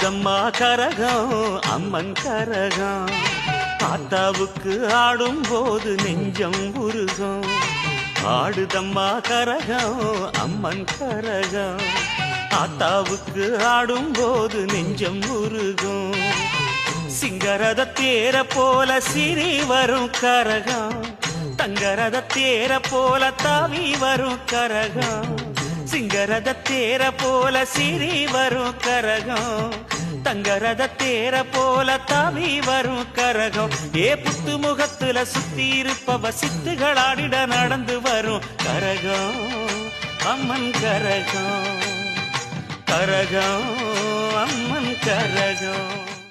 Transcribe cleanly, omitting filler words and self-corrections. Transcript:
ஆடுதம்மா கரகம் அம்மன் கரகம், ஆத்தாவுக்கு ஆடும் போது நெஞ்சம் உருகும். ஆடுதம்மா கரகம் அம்மன் கரகம், ஆத்தாவுக்கு ஆடும் போது நெஞ்சம் உருகும். சிங்கரத தேர போல சிறி வரும் கரகம், தங்கரத தேர போல தாவி வரும் கரகம். சிங்கரத தேர போல சிறி வரும் கரகம், தங்கரத தேர போல தாவி வரும் கரகம். ஏ புத்து முகத்துல சுத்தி இருப்பவ சித்துகளாடிட நடந்து வரும் கரகம் அம்மன் கரகம், கரகம் அம்மன் கரகம்.